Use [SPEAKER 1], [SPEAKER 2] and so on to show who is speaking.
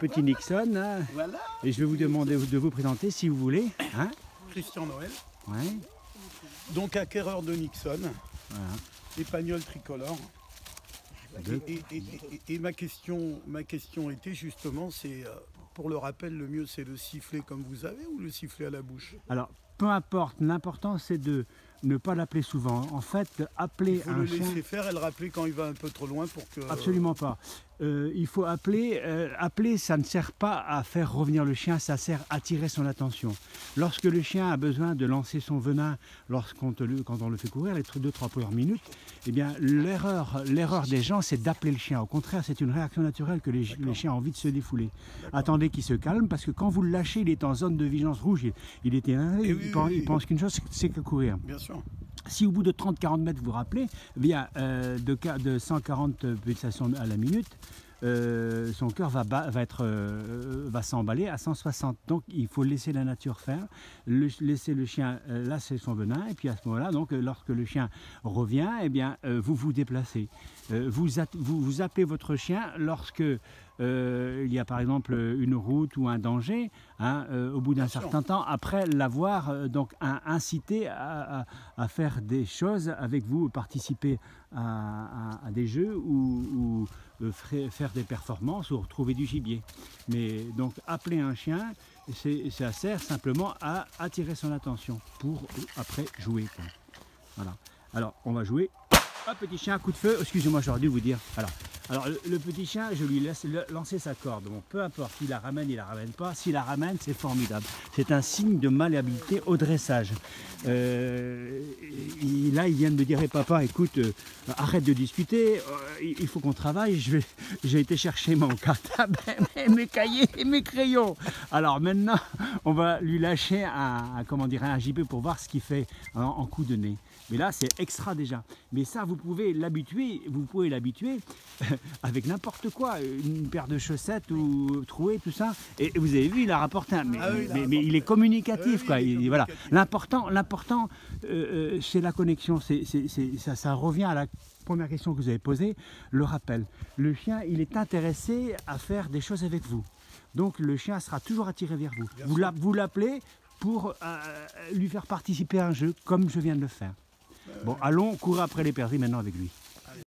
[SPEAKER 1] petit Nixon, hein,
[SPEAKER 2] Voilà.
[SPEAKER 1] et je vais vous demander de vous présenter si vous voulez. Hein.
[SPEAKER 2] Christian Noël.
[SPEAKER 1] Ouais.
[SPEAKER 2] Donc acquéreur de Nixon,
[SPEAKER 1] Voilà.
[SPEAKER 2] épagnol tricolore. Et ma question était justement, c'est pour le rappel, le mieux c'est le sifflet comme vous avez ou le sifflet à la bouche?
[SPEAKER 1] Alors, peu importe, l'important c'est de ne pas l'appeler souvent. En fait, appeler
[SPEAKER 2] Il faut
[SPEAKER 1] un
[SPEAKER 2] le
[SPEAKER 1] chien...
[SPEAKER 2] laisser faire et le rappeler quand il va un peu trop loin pour que...
[SPEAKER 1] Absolument pas. Il faut appeler. Appeler, ça ne sert pas à faire revenir le chien, ça sert à attirer son attention. Lorsque le chien a besoin de lancer son venin, quand on le fait courir, les 2-3 premières minutes, eh bien, l'erreur des gens, c'est d'appeler le chien. Au contraire, c'est une réaction naturelle que les chiens ont envie de se défouler. Attendez qu'il se calme, parce que quand vous le lâchez, il est en zone de vigilance rouge, il est énervé, il pense qu'une chose, c'est que courir.
[SPEAKER 2] Bien sûr.
[SPEAKER 1] Si au bout de 30-40 mètres vous rappelez, via de 140 pulsations à la minute, son cœur va s'emballer à 160. Donc il faut laisser la nature faire, laisser le chien lasser son venin, et puis à ce moment-là, donc lorsque le chien revient, eh bien vous vous déplacez. Vous appelez votre chien lorsque il y a par exemple une route ou un danger, hein, au bout d'un certain temps, après l'avoir donc incité à faire des choses avec vous, participer à des jeux ou faire des performances ou retrouver du gibier. Mais donc appeler un chien, ça sert simplement à attirer son attention pour après jouer, quoi. Voilà. Alors on va jouer. Hop, petit chien, coup de feu. Excusez-moi, j'aurais dû vous dire. Alors le petit chien, je lui laisse lancer sa corde. Bon, peu importe, il la ramène pas. S'il la ramène, c'est formidable. C'est un signe de malléabilité au dressage. Là, il vient de me dire, hey, papa, écoute, arrête de discuter, il faut qu'on travaille. J'ai été chercher mon cartable, mes cahiers et mes crayons. Alors maintenant, on va lui lâcher un gibet pour voir ce qu'il fait en coup de nez. Mais là, c'est extra déjà. Mais ça, vous pouvez l'habituer avec n'importe quoi, une paire de chaussettes ou trouées, tout ça. Et vous avez vu, il a rapporté un. Mais il est communicatif, quoi. Voilà. L'important, c'est la connexion. Ça revient à la première question que vous avez posée, le rappel. Le chien, il est intéressé à faire des choses avec vous. Donc le chien sera toujours attiré vers vous. Vous l'appelez pour lui faire participer à un jeu, comme je viens de le faire. Bon, allons courir après les perdrix maintenant avec lui.